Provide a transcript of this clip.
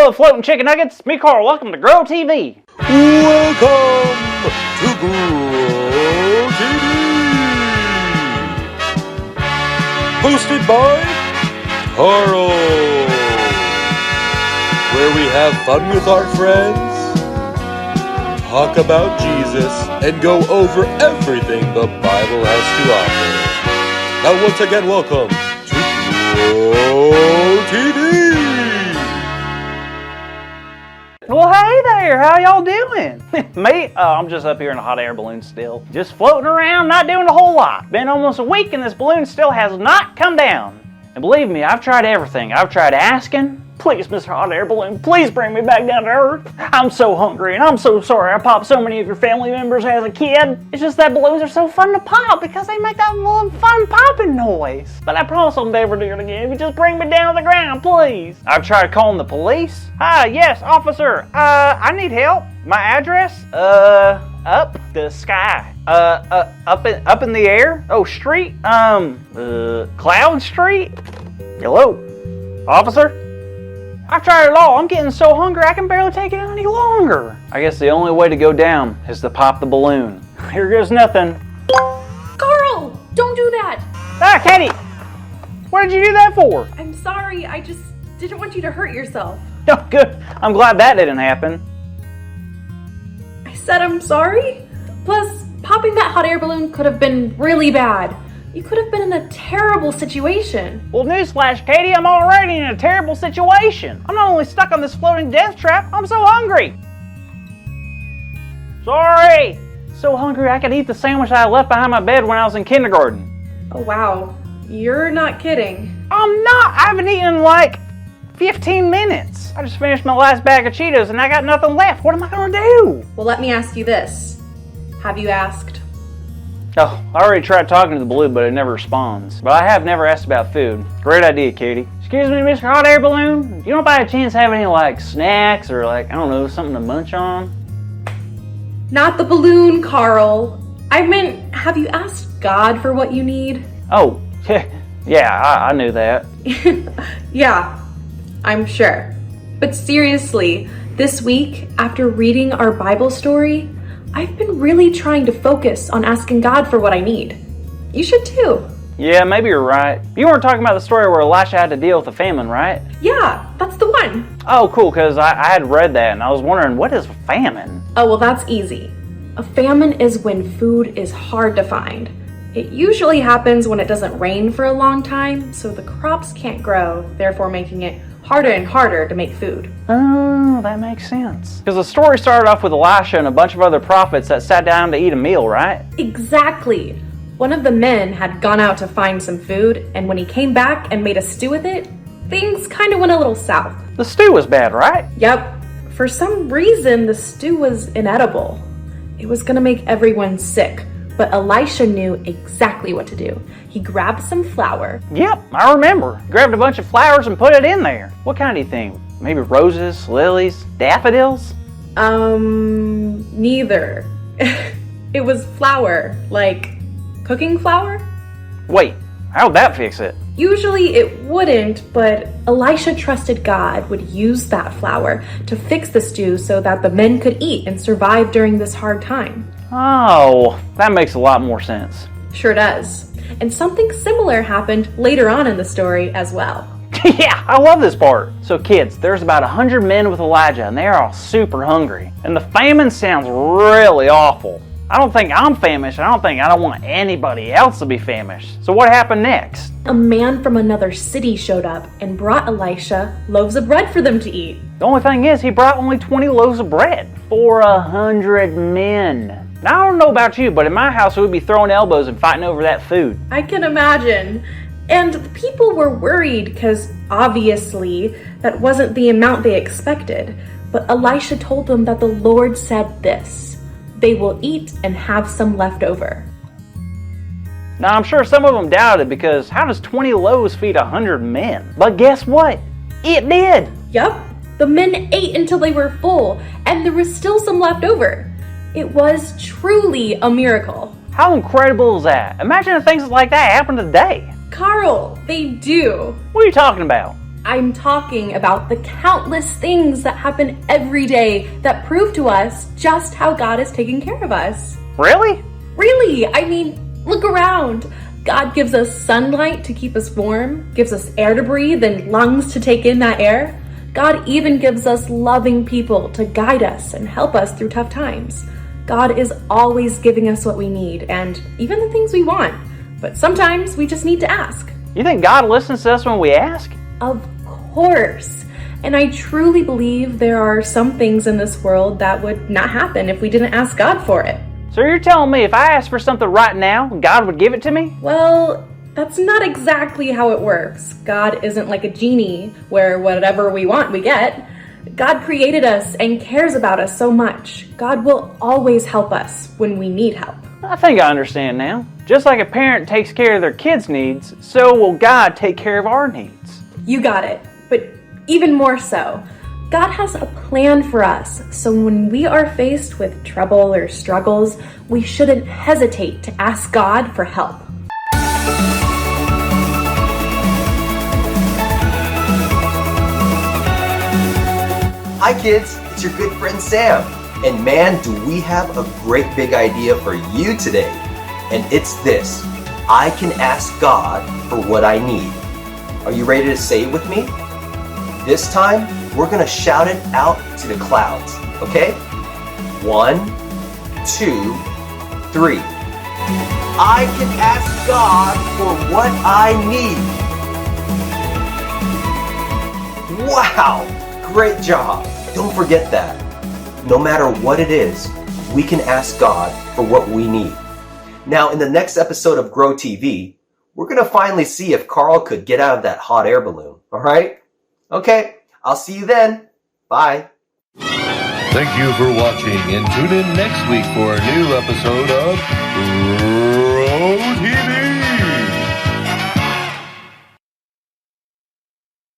Hello, floating chicken nuggets. Me, Carl. Welcome to Grow TV. Welcome to Grow TV. Hosted by Carl, where we have fun with our friends, talk about Jesus, and go over everything the Bible has to offer. Now, once again, welcome to Grow TV. Well, hey there. How y'all doing? Me? I'm just up here in a hot air balloon still. Just floating around, not doing a whole lot. Been almost a week and this balloon still has not come down. And believe me, I've tried everything. I've tried asking, please, Mr. Hot Air Balloon, please bring me back down to Earth. I'm so hungry and I'm so sorry I popped so many of your family members as a kid. It's just that balloons are so fun to pop because they make that little fun popping noise. But I promise I'll never do it again. If you just bring me down to the ground, please. I've tried calling the police. Hi, yes, officer. I need help. My address? Up the sky. Up in the air? Oh, street? Cloud Street? Hello? Officer? I've tried it all. I'm getting so hungry I can barely take it any longer. I guess the only way to go down is to pop the balloon. Here goes nothing. Carl! Don't do that! Ah, Katie! What did you do that for? I'm sorry, I just didn't want you to hurt yourself. Oh, good. I'm glad that didn't happen. I said I'm sorry? Plus, popping that hot air balloon could have been really bad. You could have been in a terrible situation. Well, newsflash, Katie, I'm already in a terrible situation. I'm not only stuck on this floating death trap, I'm so hungry. Sorry. So hungry I could eat the sandwich I left behind my bed when I was in kindergarten. Oh, wow. You're not kidding. I'm not. I haven't eaten in like 15 minutes. I just finished my last bag of Cheetos and I got nothing left. What am I gonna do? Well, let me ask you this. Have you asked? Oh, I already tried talking to the balloon, but it never responds. But I have never asked about food. Great idea, Katie. Excuse me, Mr. Hot Air Balloon? You don't by a chance have any, like, snacks or, like, I don't know, something to munch on? Not the balloon, Carl. I meant, have you asked God for what you need? Oh, yeah, I knew that. Yeah, I'm sure. But seriously, this week, after reading our Bible story, I've been really trying to focus on asking God for what I need. You should too. Yeah, maybe you're right. You weren't talking about the story where Elisha had to deal with a famine, right? Yeah, that's the one. Oh, cool, because I had read that and I was wondering, what is famine? Oh, well, that's easy. A famine is when food is hard to find. It usually happens when it doesn't rain for a long time, so the crops can't grow, therefore making it harder and harder to make food. Oh, that makes sense. Because the story started off with Elisha and a bunch of other prophets that sat down to eat a meal, right? Exactly. One of the men had gone out to find some food, and when he came back and made a stew with it, things kind of went a little south. The stew was bad, right? Yep. For some reason, the stew was inedible. It was gonna make everyone sick, but Elisha knew exactly what to do. He grabbed some flour. Yep, I remember. Grabbed a bunch of flowers and put it in there. What kind do you think? Maybe roses, lilies, daffodils? Neither. It was flour, like cooking flour. Wait, how'd that fix it? Usually it wouldn't, but Elisha trusted God would use that flour to fix the stew so that the men could eat and survive during this hard time. Oh, that makes a lot more sense. Sure does. And something similar happened later on in the story as well. Yeah, I love this part. So kids, there's about 100 men with Elijah and they're all super hungry. And the famine sounds really awful. I don't think I'm famished. I don't want anybody else to be famished. So what happened next? A man from another city showed up and brought Elisha loaves of bread for them to eat. The only thing is, he brought only 20 loaves of bread for 100 men. Now, I don't know about you, but in my house, we would be throwing elbows and fighting over that food. I can imagine. And the people were worried because obviously that wasn't the amount they expected. But Elisha told them that the Lord said this: they will eat and have some left over. Now, I'm sure some of them doubted because how does 20 loaves feed 100 men? But guess what? It did. Yup. The men ate until they were full, and there was still some left over. It was truly a miracle. How incredible is that? Imagine if things like that happened today. Carl, they do. What are you talking about? I'm talking about the countless things that happen every day that prove to us just how God is taking care of us. Really? Really? I mean, look around. God gives us sunlight to keep us warm, gives us air to breathe and lungs to take in that air. God even gives us loving people to guide us and help us through tough times. God is always giving us what we need and even the things we want. But sometimes we just need to ask. You think God listens to us when we ask? Of course. And I truly believe there are some things in this world that would not happen if we didn't ask God for it. So you're telling me if I asked for something right now, God would give it to me? Well, that's not exactly how it works. God isn't like a genie where whatever we want we get. God created us and cares about us so much. God will always help us when we need help. I think I understand now. Just like a parent takes care of their kids' needs, so will God take care of our needs. You got it. But even more so, God has a plan for us. So when we are faced with trouble or struggles, we shouldn't hesitate to ask God for help. Hi kids, it's your good friend Sam. And man, do we have a great big idea for you today. And it's this: I can ask God for what I need. Are you ready to say it with me? This time, we're gonna shout it out to the clouds, okay? 1, 2, 3. I can ask God for what I need. Wow, great job. Don't forget that. No matter what it is, we can ask God for what we need. Now, in the next episode of Grow TV, we're going to finally see if Carl could get out of that hot air balloon, all right? Okay, I'll see you then. Bye. Thank you for watching, and tune in next week for a new episode of